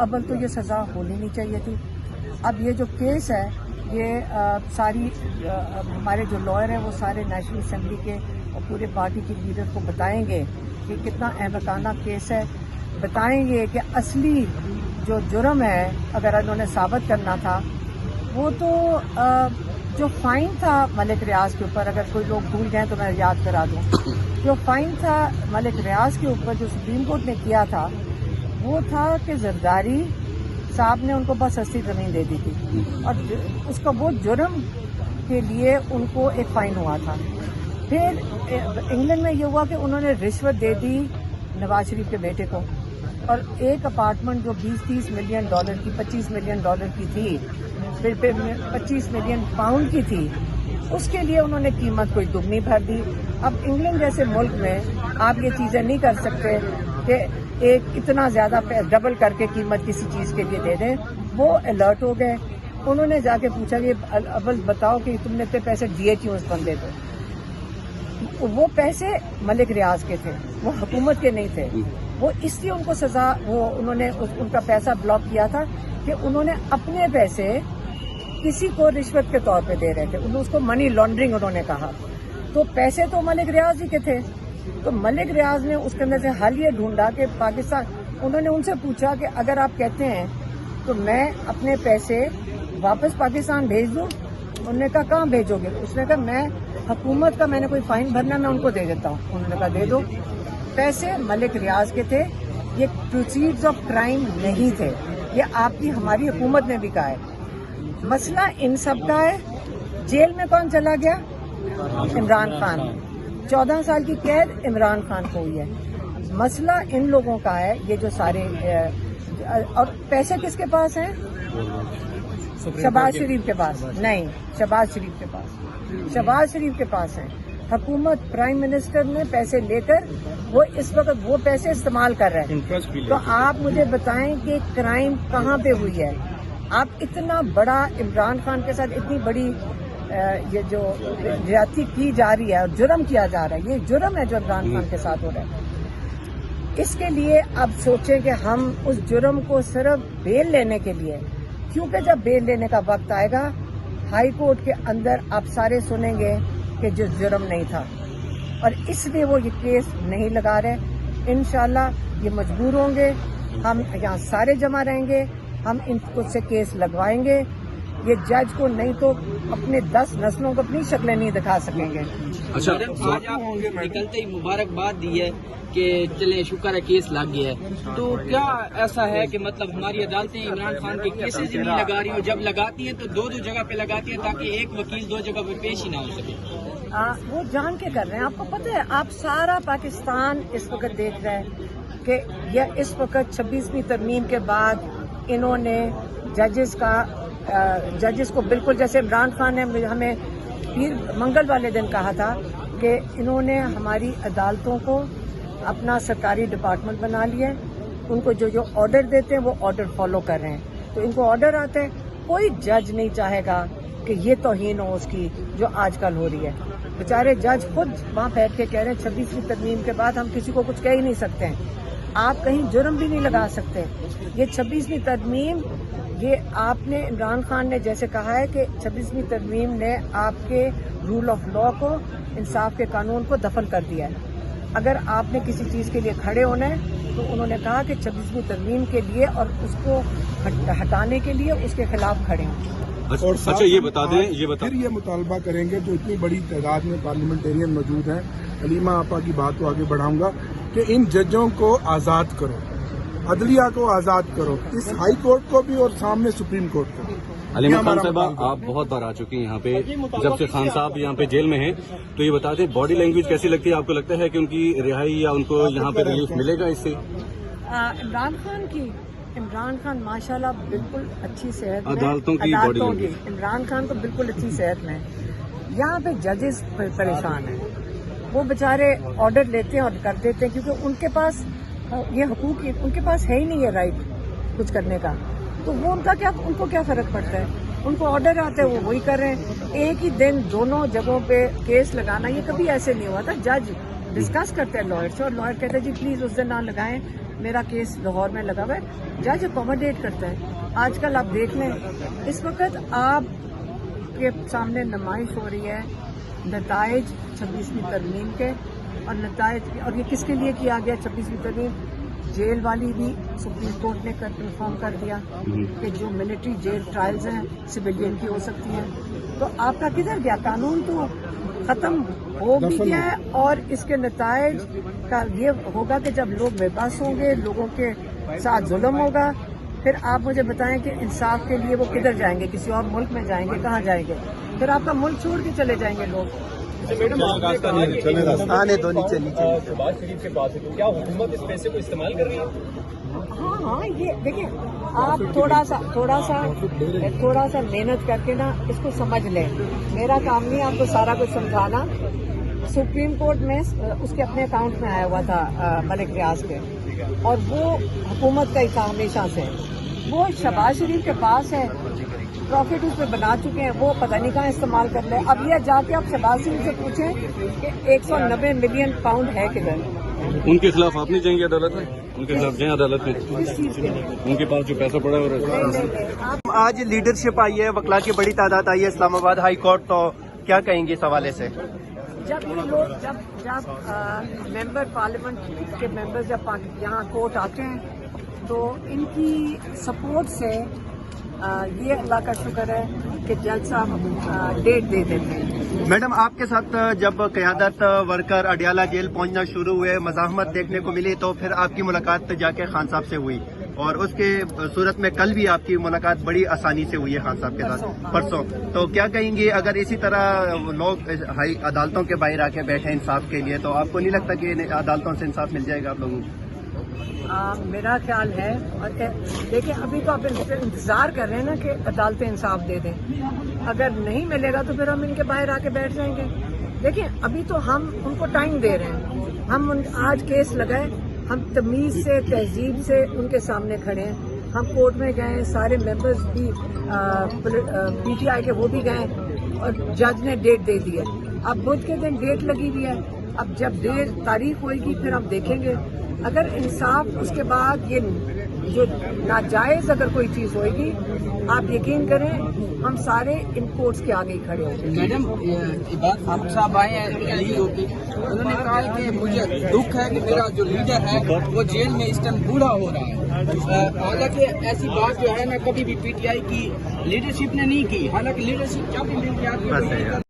اول تو یہ سزا ہونی نہیں چاہیے تھی. اب یہ جو کیس ہے یہ ساری ہمارے جو لائر ہیں وہ سارے نیشنل اسمبلی کے اور پورے پارٹی کے لیڈر کو بتائیں گے کہ کتنا احمقانہ کیس ہے. بتائیں گے کہ اصلی جو جرم ہے اگر انہوں نے ثابت کرنا تھا وہ تو جو فائن تھا ملک ریاض کے اوپر، اگر کوئی لوگ بھول گئے تو میں یاد کرا دوں. جو فائن تھا ملک ریاض کے اوپر جو سپریم کورٹ نے کیا تھا وہ تھا کہ زرداری صاحب نے ان کو بس سستی زمین دے دی تھی اور اس کا وہ جرم کے لیے ان کو ایک فائن ہوا تھا. پھر انگلینڈ میں یہ ہوا کہ انہوں نے رشوت دے دی نواز شریف کے بیٹے کو، اور ایک اپارٹمنٹ جو 20-30 ملین ڈالر کی 25 ملین ڈالر کی تھی، پھر 25 ملین پاؤنڈ کی تھی، اس کے لیے انہوں نے قیمت کوئی دگنی بھر دی. اب انگلینڈ جیسے ملک میں آپ یہ چیزیں نہیں کر سکتے کہ ایک اتنا زیادہ ڈبل کر کے قیمت کسی چیز کے لیے دے دیں. وہ الرٹ ہو گئے. انہوں نے جا کے پوچھا کہ اول بتاؤ کہ تم نے اتنے پیسے دیے کیوں اس بندے کو. وہ پیسے ملک ریاض کے تھے، وہ حکومت کے نہیں تھے. وہ اس لیے ان کو سزا انہوں نے ان کا پیسہ بلاک کیا تھا کہ انہوں نے اپنے پیسے کسی کو رشوت کے طور پہ دے رہے تھے. اس کو منی لانڈرنگ انہوں نے کہا. تو پیسے تو ملک ریاض ہی کے تھے. تو ملک ریاض نے اس کے اندر سے حل یہ ڈھونڈا کہ پاکستان، انہوں نے ان سے پوچھا کہ اگر آپ کہتے ہیں تو میں اپنے پیسے واپس پاکستان بھیج دوں. انہوں نے کہا کہاں بھیجو گے؟ اس نے کہا میں حکومت کا میں نے کوئی فائن بھرنا میں ان کو دے دیتا ہوں. انہوں نے کہا دے دو. پیسے ملک ریاض کے تھے، یہ پروسیڈز آف کرائم نہیں تھے. یہ آپ کی ہماری حکومت نے بھی کہا ہے. مسئلہ ان سب کا ہے. جیل میں کون چلا گیا؟ عمران خان. 14 سال کی قید عمران خان کو ہوئی ہے. مسئلہ ان لوگوں کا ہے یہ جو سارے اور پیسے کس کے پاس ہیں؟ شہباز شریف کے پاس نہیں. شہباز شریف کے پاس، شہباز شریف کے پاس ہیں. حکومت پرائم منسٹر نے پیسے لے کر وہ اس وقت وہ پیسے استعمال کر رہے ہیں. تو آپ مجھے بتائیں کہ کرائم کہاں پہ ہوئی ہے؟ آپ اتنا بڑا عمران خان کے ساتھ اتنی بڑی یہ جو زیادتی کی جا رہی ہے اور جرم کیا جا رہا ہے، یہ جرم ہے جو عمران خان کے ساتھ ہو رہا ہے. اس کے لیے اب سوچیں کہ ہم اس جرم کو صرف بیل لینے کے لیے، کیونکہ جب بیل لینے کا وقت آئے گا ہائی کورٹ کے اندر آپ سارے سنیں گے کہ جو جرم نہیں تھا، اور اس لیے وہ یہ کیس نہیں لگا رہے. انشاءاللہ یہ مجبور ہوں گے. ہم یہاں سارے جمع رہیں گے، ہم ان کو سے کیس لگوائیں گے. یہ جج کو نہیں تو اپنے 10 نسلوں کو اپنی شکلیں نہیں دکھا سکیں گے. اچھا آج آپ نکلتے ہی مبارکباد دی ہے کہ چلیں شکر ہے کیس لگ گیا ہے، تو کیا ایسا ہے کہ مطلب ہماری عدالتیں عمران خان کے کیسز نہیں لگا رہی ہوں؟ جب لگاتی ہیں تو دو جگہ پہ لگاتی ہیں تاکہ ایک وکیل 2 جگہ پہ پیش ہی نہ ہو سکے. وہ جان کے کر رہے ہیں. آپ کو پتہ ہے، آپ سارا پاکستان اس وقت دیکھ رہے ہیں کہ یہ اس وقت 26ویں ترمیم کے بعد انہوں نے ججز کو بالکل جیسے عمران خان نے ہمیں منگل والے دن کہا تھا کہ انہوں نے ہماری عدالتوں کو اپنا سرکاری ڈپارٹمنٹ بنا لیا ہے. ان کو جو آرڈر دیتے ہیں وہ آرڈر فالو کر رہے ہیں. تو ان کو آرڈر آتے ہیں. کوئی جج نہیں چاہے گا کہ یہ توہین ہو اس کی جو آج کل ہو رہی ہے. بیچارے جج خود وہاں بیٹھ کے کہہ رہے ہیں 26ویں ترمیم کے بعد ہم کسی کو کچھ کہہ ہی نہیں سکتے ہیں. آپ کہیں جرم بھی نہیں لگا سکتے. یہ 26ویں ترمیم، یہ آپ نے عمران خان نے جیسے کہا ہے کہ 26ویں ترمیم نے آپ کے رول آف لا کو، انصاف کے قانون کو دفن کر دیا ہے. اگر آپ نے کسی چیز کے لیے کھڑے ہونا ہے تو انہوں نے کہا کہ 26ویں ترمیم کے لیے اور اس کو ہٹانے کے لیے اس کے خلاف کھڑے ہوں. اور اچھا یہ بتا دیں پھر یہ مطالبہ کریں گے جو اتنی بڑی تعداد میں پارلیمنٹیرین موجود ہیں. علیمہ آپا کی بات کو آگے بڑھاؤں گا کہ ان ججوں کو آزاد کرو، عدلیہ کو آزاد کرو، اس ہائی کورٹ کو بھی اور سامنے سپریم کورٹ کو. علیمہ خان صاحبہ آپ بہت بار آ چکی ہیں یہاں پہ، جب سے خان صاحب یہاں پہ جیل میں ہیں، تو یہ بتا دیں باڈی لینگویج کیسی لگتی ہے؟ آپ کو لگتا ہے کہ ان کی رہائی یا ان کو یہاں پہ ریلیف ملے گا اس سے؟ عمران خان ماشاءاللہ بالکل اچھی صحت میں، عدالتوں کی عمران خان تو بالکل اچھی صحت میں. یہاں پہ ججز پریشان ہیں. وہ بیچارے آرڈر لیتے ہیں اور کر دیتے ہیں کیونکہ ان کے پاس یہ حقوق، ان کے پاس ہے ہی نہیں ہے رائٹ کچھ کرنے کا. تو وہ ان کو کیا فرق پڑتا ہے؟ ان کو آرڈر آتا ہے وہ وہی کر رہے ہیں. ایک ہی دن دونوں جگہوں پہ کیس لگانا یہ کبھی ایسے نہیں ہوا تھا. جج ڈسکس کرتے ہیں لائر سے اور لائر کہتے ہیں جی پلیز اس دن نہ لگائیں. میرا کیس لاہور میں لگا ہوا ہے، جج اکوموڈیٹ کرتا ہے. آج کل آپ دیکھ لیں اس وقت آپ کے سامنے نمائش ہو رہی ہے نتائج 26ویں ترمیم کے، اور نتائج اور یہ کس کے لیے کیا گیا 26ویں ترمیم؟ جیل والی بھی سپریم کورٹ نے کنفرم کر دیا کہ جو ملٹری جیل ٹرائلز ہیں سویلین کی ہو سکتی ہیں. تو آپ کا کدھر گیا؟ قانون تو ختم ہو بھی گیا ہے، اور اس کے نتائج کا یہ ہوگا کہ جب لوگ بے بس ہوں گے، لوگوں کے ساتھ ظلم ہوگا، پھر آپ مجھے بتائیں کہ انصاف کے لیے وہ کدھر جائیں گے؟ کسی اور ملک میں جائیں گے؟ کہاں جائیں گے؟ پھر آپ کا ملک چھوڑ کے چلے جائیں گے لوگ. آنے دو نیچے شہباز شریف کے پاس ہے تو کیا حکومت اس پیسے کو استعمال کر رہی ہے؟ ہاں یہ دیکھیں آپ تھوڑا سا محنت کر کے نا اس کو سمجھ لیں. میرا کام نہیں آپ کو سارا کچھ سمجھانا. سپریم کورٹ میں اس کے اپنے اکاؤنٹ میں آیا ہوا تھا ملک ریاض کے، اور وہ حکومت کا ہی کام ہمیشہ سے. وہ شہباز شریف کے پاس ہے، پروفٹ اس پہ بنا چکے ہیں، وہ پتہ نہیں کہاں استعمال کر لیں. اب یہ جا کے آپ شہباز شریف سے پوچھیں کہ 190 ملین پاؤنڈ ہے کدھر. ان کے خلاف آپ نہیں جائیں گے عدالت میں؟ ان کے خلاف جائیں عدالت میں؟ کس چیز کے لیے؟ ان کے پاس جو پیسہ پڑا ہے اور آج لیڈرشپ آئی ہے، وکلا کی بڑی تعداد آئی ہے اسلام آباد ہائی کورٹ، تو کیا کہیں گے اس حوالے سے؟ جب یہ لوگ جب ممبر پارلیمنٹ کے ممبر جب یہاں کورٹ آتے ہیں تو ان کی سپورٹ سے یہ اللہ کا شکر ہے کہ جج صاحب ڈیٹ دے دیتے ہیں. میڈم آپ کے ساتھ جب قیادت ورکر اڈیالہ جیل پہنچنا شروع ہوئے، مزاحمت دیکھنے کو ملی، تو پھر آپ کی ملاقات جا کے خان صاحب سے ہوئی، اور اس کے صورت میں کل بھی آپ کی ملاقات بڑی آسانی سے ہوئی ہے خان صاحب کے ساتھ پرسوں. تو کیا کہیں گے اگر اسی طرح لوگ ہائی عدالتوں کے باہر آ کے بیٹھے انصاف کے لیے، تو آپ کو نہیں لگتا کہ عدالتوں سے انصاف مل جائے گا آپ لوگوں کو؟ میرا خیال ہے، اور دیکھیں ابھی تو آپ انتظار کر رہے ہیں نا کہ عدالتیں انصاف دے دیں. اگر نہیں ملے گا تو پھر ہم ان کے باہر آ کے بیٹھ جائیں گے. دیکھیں ابھی تو ہم ان کو ٹائم دے رہے ہیں. ہم آج کیس لگائے، ہم تمیز سے تہذیب سے ان کے سامنے کھڑے ہیں. ہم کورٹ میں گئے، سارے ممبرز بھی پی ٹی آئی کے وہ بھی گئے، اور جج نے ڈیٹ دے دی ہے. اب بدھ کے دن ڈیٹ لگی ہوئی ہے. اب جب تاریخ ہوئے گی پھر ہم دیکھیں گے. اگر انصاف اس کے بعد یہ جو ناجائز اگر کوئی چیز ہوئے گی، آپ یقین کریں ہم سارے ان کورٹس کے آگے ہی کھڑے ہوں گے. میڈم عباد فاروق صاحب آئے ہیں دلی ہو کے، انہوں نے کہا کہ مجھے دکھ ہے کہ میرا جو لیڈر ہے وہ جیل میں اس ٹائم بوڑھا ہو رہا ہے. حالانکہ ایسی بات جو ہے نا کبھی بھی پی ٹی آئی کی لیڈرشپ نے نہیں کی. حالانکہ لیڈرشپ جب بھی مل کے آتی ہے